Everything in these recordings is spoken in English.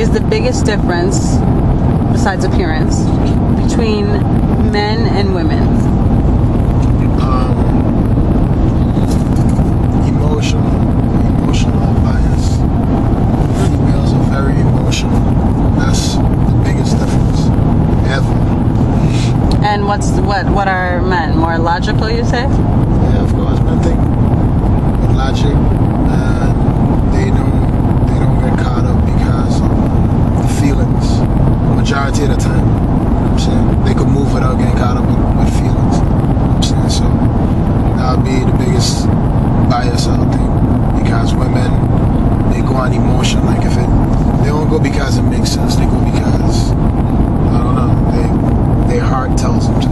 is the biggest difference, besides appearance, between men and women? Emotional bias. Females are very emotional. That's the biggest difference ever. And what are men? More logical, you say? Yeah, of course. Men think with logic, and they don't get caught up because of the feelings. Majority of the time, you know what I'm saying, they could move without getting caught up with feelings. You know what I'm saying, so that would be the biggest bias, I would think, because women, they go on emotion. Like if they don't go because it makes sense, they go because, I don't know, their heart tells them to,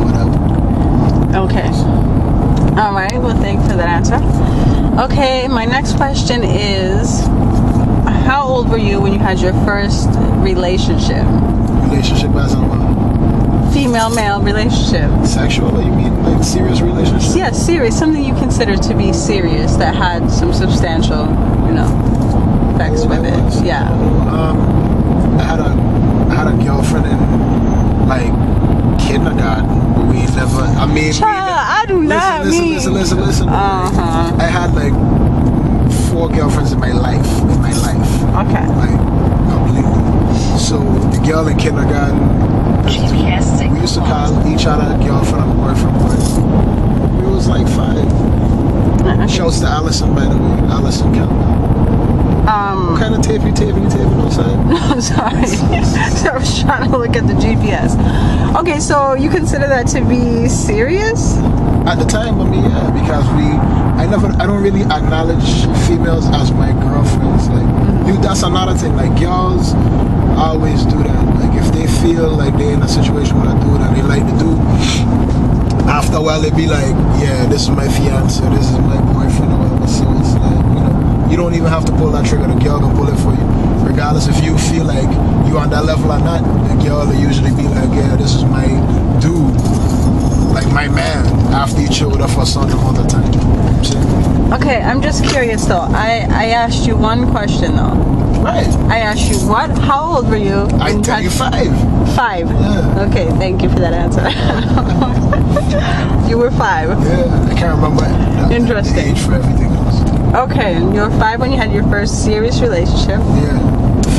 whatever. Okay. All right. Well, thanks for that answer. Okay. My next question is, how old were you when you had your first relationship? Relationship as in what? Female-male relationship. Sexual, or you mean like serious relationship? Yeah, serious. Something you consider to be serious that had some substantial, effects with it. Yeah. I had a girlfriend in like kindergarten, but we never. I mean, I do not mean. Listen. I had like 4 girlfriends in my life. Okay. Like completely. So the girl in kindergarten. We used to call each other girlfriend and boyfriend, but we was like 5. Shouts to Allison, by the way. Allison Campbell. What kind of tape you taping outside? I'm sorry. So I was trying to look at the GPS. Okay, so you consider that to be serious? At the time, I mean, yeah, because I don't really acknowledge females as my girlfriends. Like, that's another thing. Like, girls always do that. Like, if they feel like they're in a situation with a dude and they like the dude, after a while they be like, yeah, this is my fiance, this is my boyfriend or whatever. So it's like, you don't even have to pull that trigger. The girl can pull it for you. Regardless if you feel like you on that level or not, the girl will usually be like, yeah, this is my dude, like my man, after you chilled up for some other time. You know what I'm saying? Okay, I'm just curious though. I asked you one question though. Right. I asked you what? How old were you? I tell you 5. 5? Yeah. Okay, thank you for that answer. You were 5. Yeah, I can't remember Interesting. the age for everything else. Okay, and you were 5 when you had your first serious relationship. Yeah.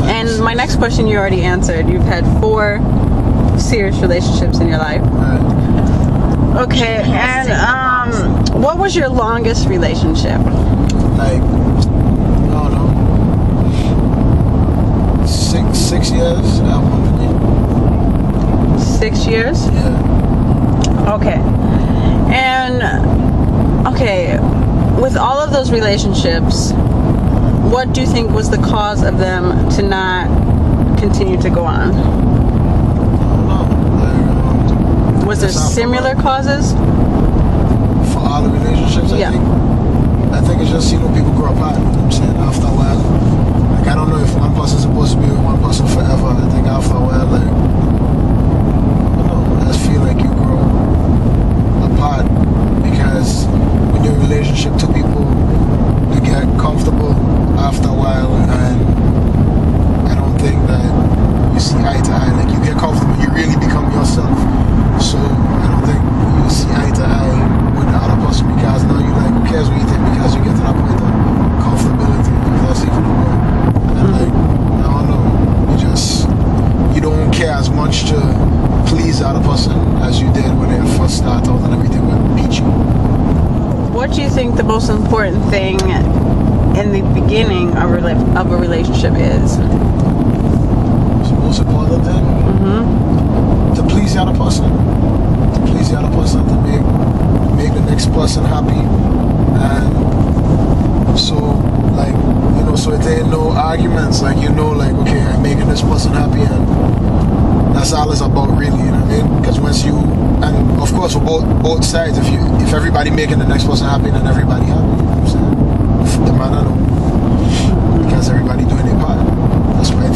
And my next question you already answered. You've had 4 serious relationships in your life. Right. Okay, and what was your longest relationship? Like, I don't know, 6 years. That one. 6 years? Yeah. Okay. And with all of those relationships, what do you think was the cause of them to not continue to go on? Was there similar causes? For all the relationships, I think it's just, people grow apart, you know what I'm saying, after a while. Like, I don't know if one person's supposed to be with one person forever. I think after a while, like, I don't know, I just feel like you grow apart, because when you're in a relationship, 2 people, they get comfortable after a while, and I don't think that you see eye to eye. Like, you get comfortable, you really become yourself. So I don't think you see eye to eye with the other person, because now you're like, who cares what you think, because you get to that point of comfortability. That's even the word. And like, I don't know, you don't care as much to please the other person as you did when they first started out and everything went peachy. What do you think the most important thing in the beginning of a relationship is? It's the most important thing? To please the other person. To please the other person, to make the next person happy. And so, like, so there ain't no arguments. Like, like, okay, I'm making this person happy, and that's all it's about, really, you know what I mean? Because once and of course for both sides, if everybody making the next person happy, then everybody happy, you know what I'm saying? For the man, I don't, because everybody doing their part. That's right.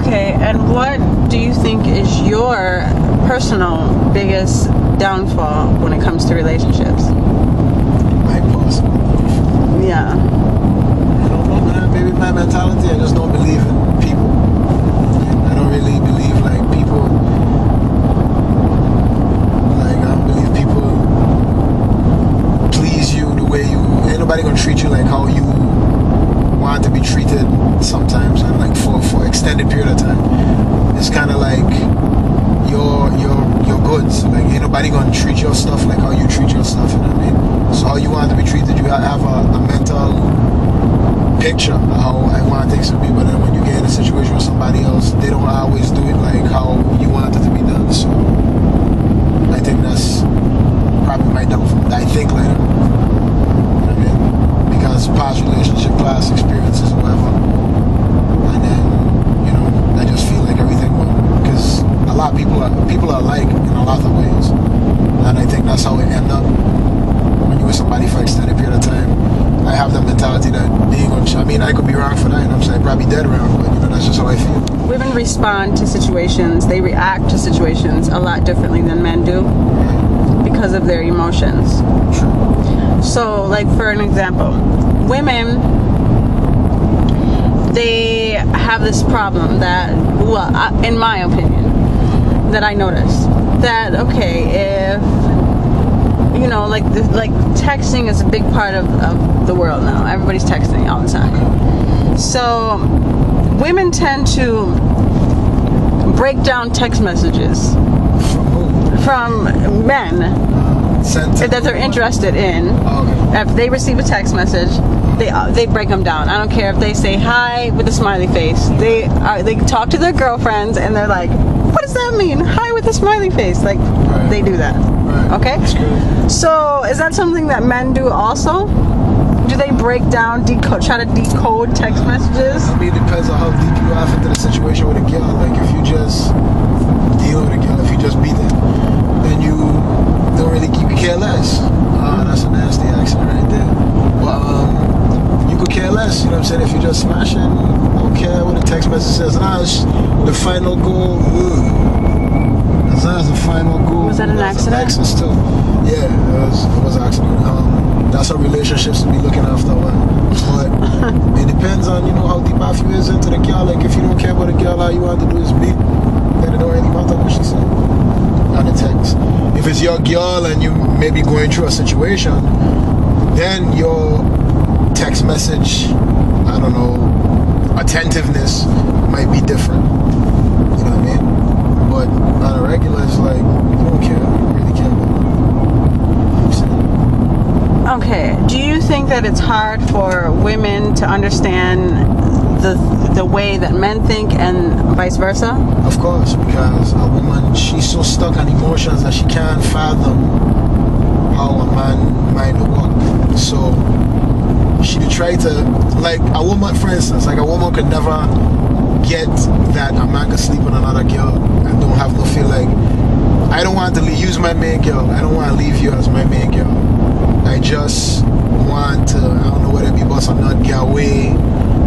Okay, and what do you think is your personal biggest downfall when it comes to relationships? My personal downfall? Yeah. I don't know, man. Maybe my mentality, I just don't believe in people. I don't really believe like people. Like I don't believe people please you the way you. Ain't nobody gonna treat you like how you want to be treated sometimes, and like for extended period of time. It's kind of like your goods. Like ain't nobody gonna treat your stuff like how you treat your stuff. You know what I mean? So how you want to be treated, you have a mental picture of how I want things to be. But then when you get in a situation with somebody else, they don't always do it like how you want it to be done. So I think that's probably my downfall. I think like that. You know what I mean? Because past relationship, past experiences, whatever. And then, you know, I just feel like everything will, because a lot of people are alike in a lot of ways. And I think that's how it end up when you with somebody for extended period of time. I have the mentality that they ain't gonna, I mean, I could be wrong for that, and I'm saying probably dead wrong, but you know, that's just how I feel. Women respond to situations, they react to situations a lot differently than men do because of their emotions. True. So, like for an example, women, they have this problem that, well, in my opinion, that I noticed that, okay, if, you know, like texting is a big part of the world now. Everybody's texting all the time. So women tend to break down text messages from men that they're interested in. If they receive a text message, they break them down. I don't care if they say hi with a smiley face. They talk to their girlfriends and they're like, what does that mean? Hi with a smiley face. Like, they do that. Okay? So is that something that men do also? Do they break down, try to decode text messages? I mean, it depends on how deep you are into the situation with a girl. Like, if you just deal with a girl, if you just beat it, then you don't really care less. That's a nasty accent right there. But you could care less, you know what I'm saying? If you just smashing, don't care what the text message says. It's the final goal. That's the final goal. Was that an accident? Too. Yeah, it was an accident. That's how relationships to be looking after one. But it depends on, you know, how deep off you is into the girl. Like if you don't care about the girl, all you want to do is beat, then it don't really matter what she said on the text. If it's your girl and you may be going through a situation, then your text message, I don't know, attentiveness might be different. You know what I mean? But on a regular, it's like, you don't care. You don't really care about it. Okay. Do you think that it's hard for women to understand the way that men think and vice versa? Of course, because a woman, she's so stuck on emotions that she can't fathom how a man mind will work. So she try to, like a woman, for instance, like a woman could never get that a man could sleep with another girl and don't have no feel like, I don't want to use my main girl. I don't want to leave you as my main girl. I just want to, I don't know whether it be boss or not, get away,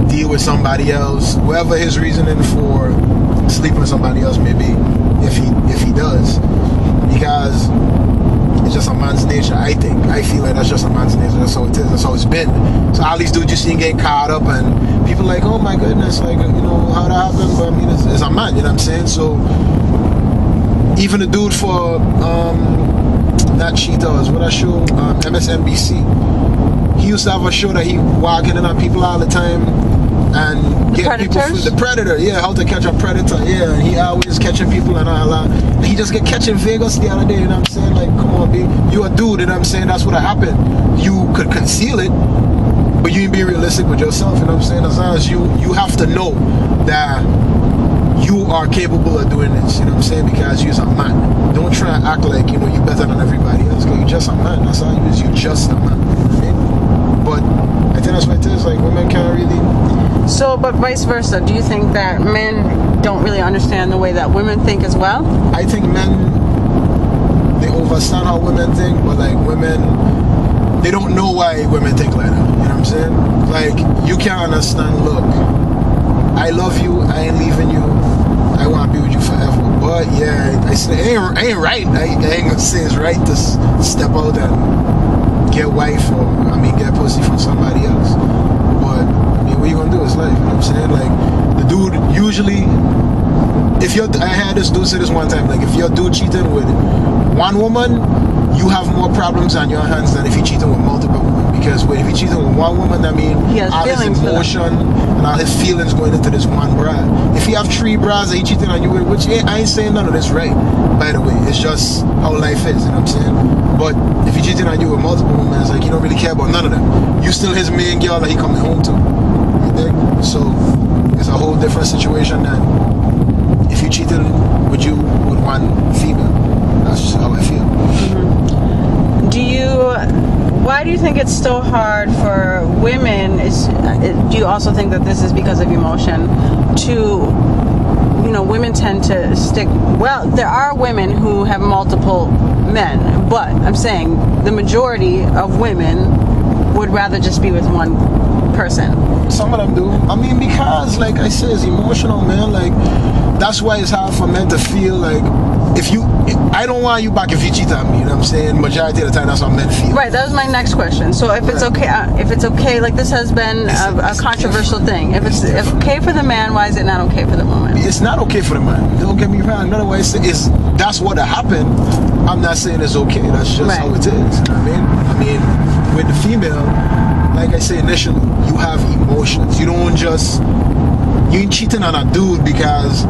deal with somebody else, whatever his reasoning for sleeping with somebody else may be, if he does, because it's just a man's nature. I feel like that's just a man's nature. That's how it is. That's how it's been. So all these dudes you see getting caught up, and people like, oh my goodness, like, you know, how that happened? But I mean, it's a man, you know what I'm saying? So even the dude for not Cheetahs, what I show, MSNBC, he used to have a show that he walking in on people all the time and get people from the predator. Yeah, how to catch a predator. Yeah, and he always catching people and all that. He just get catching Vegas the other day, you know what I'm saying? Like, come on, baby, you a dude, you know what I'm saying? That's what happened. You could conceal it, but you ain't being realistic with yourself, you know what I'm saying? As long as you have to know that you are capable of doing this, you know what I'm saying? Because you're a man. Don't try and act like, you know, you're better than everybody else, because you're just a man. That's all you is, you're just a man. You know what I mean? But I think that's what it is, like, women can't really. So, but vice versa, do you think that men don't really understand the way that women think as well? I think men, they understand how women think, but like women, they don't know why women think like that. You know what I'm saying? Like, you can't understand, look, I love you, I ain't leaving you, I want to be with you forever. But yeah, I ain't right. I ain't gonna say it's right to step out and get wife or, get pussy from somebody else. But, what you gonna do? It's life. You know what I'm saying? Like, the dude usually, I had this dude say this one time, like, if your dude cheating with one woman, you have more problems on your hands than if he cheating with multiple women. Because if he cheating with one woman, I mean, all his emotion and all his feelings going into this one bra. If he have 3 bras that he cheating on you with, which I ain't saying none of this right, by the way. It's just how life is, you know what I'm saying? But if he cheating on you with multiple women, it's like, you don't really care about none of them. You still his main girl that he coming home to. You think? So, it's a whole different situation than if you cheated with one female. That's just how I feel. Why do you think it's still hard for women? Do you also think that this is because of emotion? Women tend to stick. Well, there are women who have multiple men, but I'm saying the majority of women would rather just be with one person. Some of them do. I mean, because, like I said, it's emotional, man. Like, that's why it's hard for men to feel like, I don't want you back if you cheat on me, you know what I'm saying? Majority of the time, that's how men feel. Right, that was my next question. So if it's okay, like this has been a controversial thing. If it's okay for the man, why is it not okay for the woman? It's not okay for the man. Don't get me wrong. Otherwise, that's what happened. I'm not saying it's okay. That's just how it is. You know what I mean? I mean, with the female, like I said initially, you have emotions. You ain't cheating on a dude because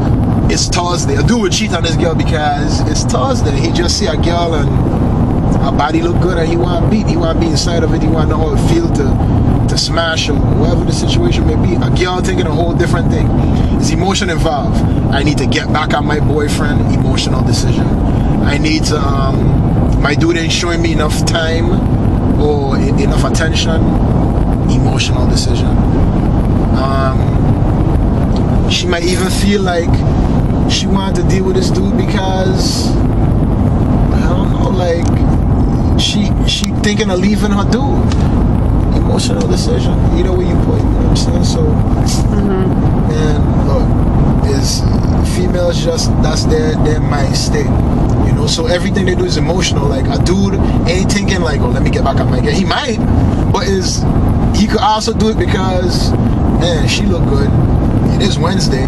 it's Thursday. A dude would cheat on this girl because it's Thursday. He just see a girl and her body look good and he want to beat. He want to be inside of it. He want to know how it feels to smash or whatever the situation may be. A girl thinking a whole different thing. There's emotion involved. I need to get back at my boyfriend. Emotional decision. I need to, my dude ain't showing me enough time or enough attention. Emotional decision. She might even feel like she wanted to deal with this dude because, I don't know, like, she thinking of leaving her dude. Emotional decision, either way you put it, you know what I'm saying? So, and look, females that's their mind state, you know? So everything they do is emotional. Like, a dude ain't thinking like, oh, let me get back at my girl. He might, but he could also do it because, man, she look good. It is Wednesday.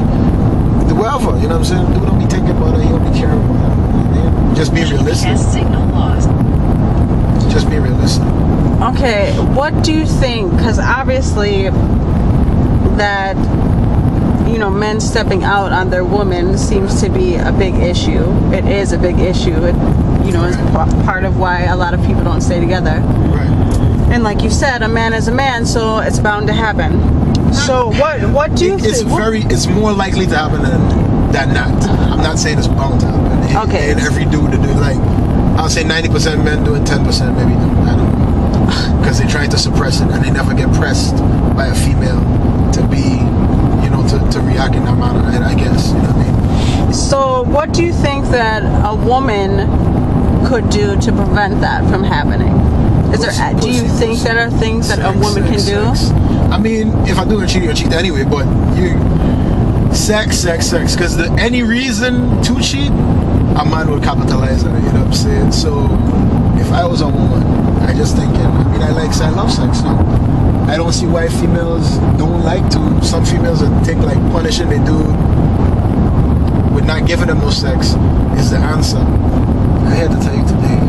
Whatever, you know what I'm saying? Dude don't be thinking about it. He don't be caring about it. Just be realistic. Signal lost. Just be realistic. Okay, what do you think? Because obviously that, men stepping out on their woman seems to be a big issue. It is a big issue. It, is part of why a lot of people don't stay together. Right. And like you said, a man is a man, so it's bound to happen. So what do you think? It's more likely to happen than not. I'm not saying it's bound to happen. Okay. And every dude to do, like, I'll say 90% men do it, 10% maybe don't. I don't know. Because they're trying to suppress it and they never get pressed by a female to be, to react in that manner, I guess. You know what I mean? So what do you think that a woman could do to prevent that from happening? Do you think there are things that a woman can do? I mean, if I do a cheat, you'll cheat anyway, but sex. Because any reason to cheat, a man will capitalize on it, you know what I'm saying? So, if I was a woman, I just thinking, I love sex, I don't see why females don't like to. Some females that think like punishing their dude with not giving them no sex is the answer. I had to tell you today,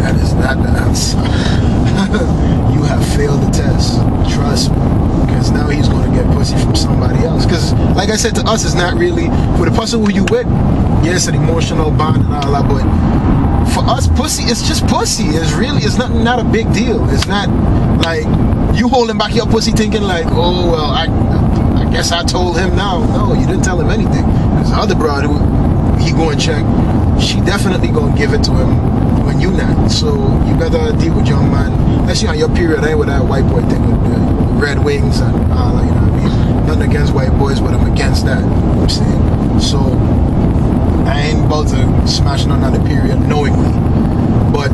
that is not the answer. You have failed the test. Trust me. Because now he's going to get pussy from somebody else. Because, like I said, to us, it's not really, for the person who you with, yes, an emotional bond and all that, but for us, pussy, it's just pussy. It's not a big deal. It's not like you holding back your pussy thinking like, oh, well, I guess I told him now. No, you didn't tell him anything. Because the other broad, he go and check, she definitely going to give it to him when you not. So you better deal with your man. Unless you're on your period, I ain't with that white boy thing with the red wings and all that, you know what I mean? Nothing against white boys, but I'm against that, you know what I'm saying? So I ain't about to smash on another period knowingly. But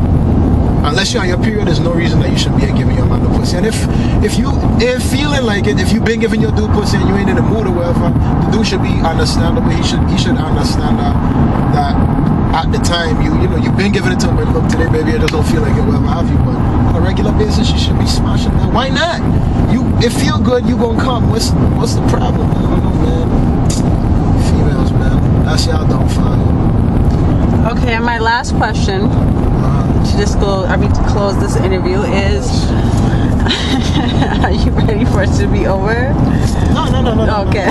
unless you're on your period, there's no reason that you should be giving your man the pussy. And if you ain't feeling like it, if you've been giving your dude pussy and you ain't in the mood or whatever, the dude should be understandable. He should understand that at the time you've been giving it to him, and look, today baby I just don't feel like it, whatever have you, but on a a regular basis, you should be smashing that. Why not? It feel good, you gonna come. What's the problem? I don't know, man. Females, man. That's y'all downfall. Okay, and my last question to close this interview is, are you ready for it to be over? No. Okay.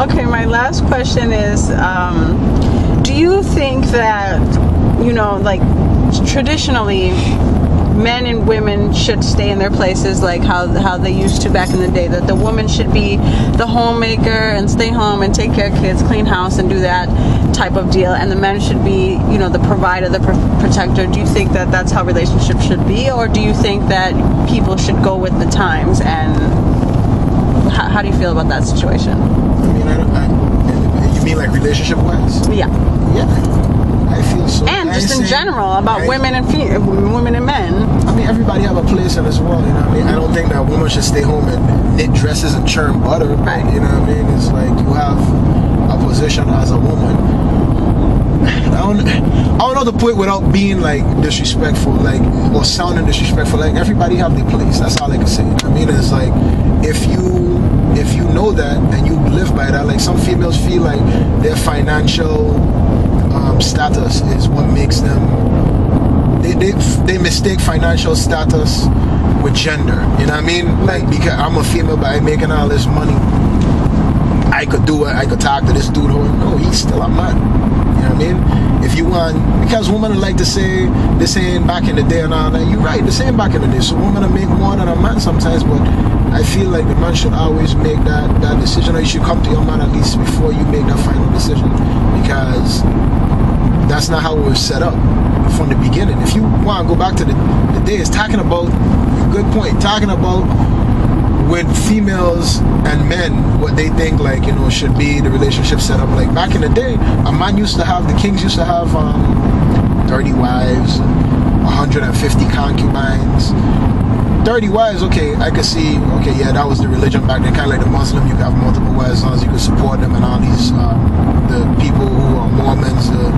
Okay, my last question is, do you think that, like traditionally, men and women should stay in their places like how they used to back in the day, that the woman should be the homemaker and stay home and take care of kids, clean house and do that type of deal, and the men should be, the provider, the protector? Do you think that that's how relationships should be, or do you think that people should go with the times? And how do you feel about that situation? I mean, you mean like relationship wise? Yeah. I feel so. And just in general about women and men. I mean, everybody have a place in this world. You know what I mean? I don't think that women should stay home and knit dresses and churn butter. Right. You know what I mean? It's like you have a position as a woman. I don't know the point without being like disrespectful, like, or sounding disrespectful. Like, everybody have their place. That's all I can say. You know what I mean? It's like if you know that and you live by that, like some females feel like their financial status is what makes them. They mistake financial status with gender. You know what I mean? Like, because I'm a female, but I'm making all this money, I could do it. I could talk to this dude. No, he's still a man. You know what I mean? If you want, because women like to say this ain't back in the day and all that. You're right, this ain't back in the day. So women make more than a man sometimes, but I feel like the man should always make that decision, or you should come to your man at least before you make that final decision, because that's not how it was set up from the beginning. If you want to go back to the days, talking about, good point, talking about with females and men, what they think like, should be the relationship set up. Like back in the day, a man used to have, the kings used to have 30 wives, 150 concubines. 30 wives, okay, I could see, okay, yeah, that was the religion back then, kind of like the Muslim. You could have multiple wives as long as you could support them, and all these, the people who are Mormons, the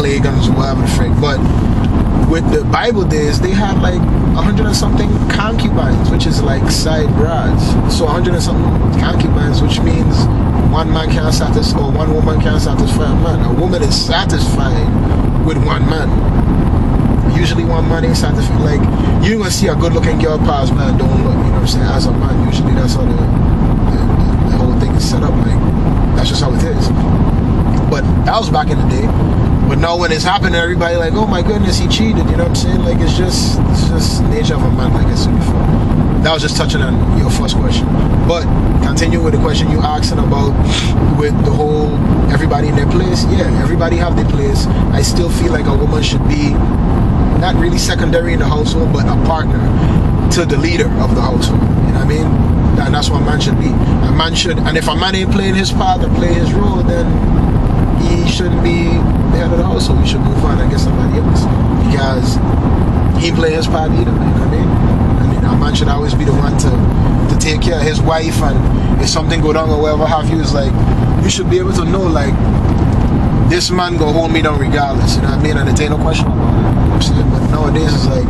pagans, whatever the frick. But with the Bible days, they had like 100 and something concubines, which is like side brides. So 100 and something concubines, which means one man can't satisfy, or one woman can't satisfy a man. A woman is satisfied with one man. Usually one man ain't satisfied. Like, you're gonna see a good looking girl pass, man, don't look, you know what I'm saying? As a man, usually that's how the whole thing is set up. Like, that's just how it is. But that was back in the day. But now when it's happening, everybody like, oh my goodness, he cheated, you know what I'm saying? Like, it's just nature of a man, like I said before. That was just touching on your first question. But continue with the question you asking about with the whole everybody in their place. Yeah, everybody have their place. I still feel like a woman should be not really secondary in the household, but a partner to the leader of the household. You know what I mean? And that's what a man should be. A man should, and if a man ain't playing his part or playing his role, then he shouldn't be the head of the household. He should move on and get somebody else, because he play his part either. You know what I mean? A man should always be the one to take care of his wife, and if something go down or whatever have you, is like, you should be able to know, like, this man gonna hold me down regardless. You know what I mean? And it ain't no question about it. You know what I'm saying? But nowadays it's like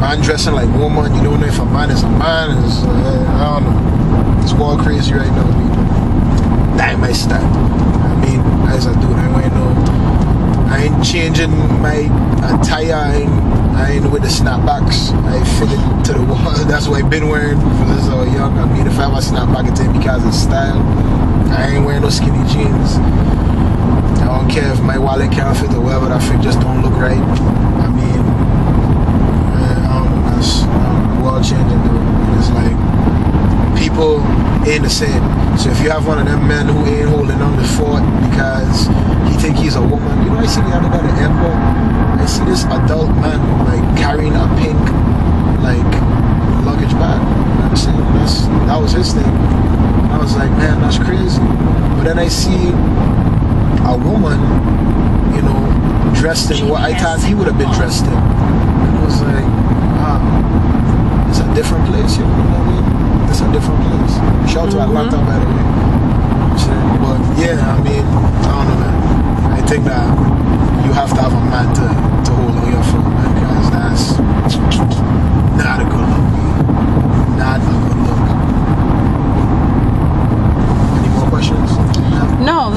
man dressing like woman. You don't know if a man is a man. It's I don't know. It's all crazy right now. Dude. That ain't my style. I mean, as a dude, I ain't changing my attire. I ain't with the snapbacks. I fit it to the wall. That's what I've been wearing since I was young. I mean, if I have a snapback, it's because of style. I ain't wearing no skinny jeans. I don't care if my wallet can't fit or whatever. That fit just don't look right. I mean, I don't know. That's world changing, dude. It's like people ain't the same. So if you have one of them men who ain't holding on the fort because he think he's a woman, you know, I see the other day at the airport. I see this adult man like carrying a pink like luggage bag. You know what I'm saying? That was his thing. I was like, man, that's crazy. But then I see a woman, you know, dressed in what I thought he would have been dressed in. And it was like, wow, it's a different place, you know what I mean? It's a different place. Shout out to Atlanta, by the way. You know what I'm saying? But yeah, I mean, I don't know, man. I think that you have to have a man to hold on your foot, man, because that's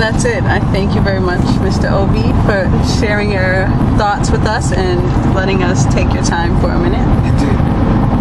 that's it. I thank you very much, Mr. Obi, for sharing your thoughts with us and letting us take your time for a minute.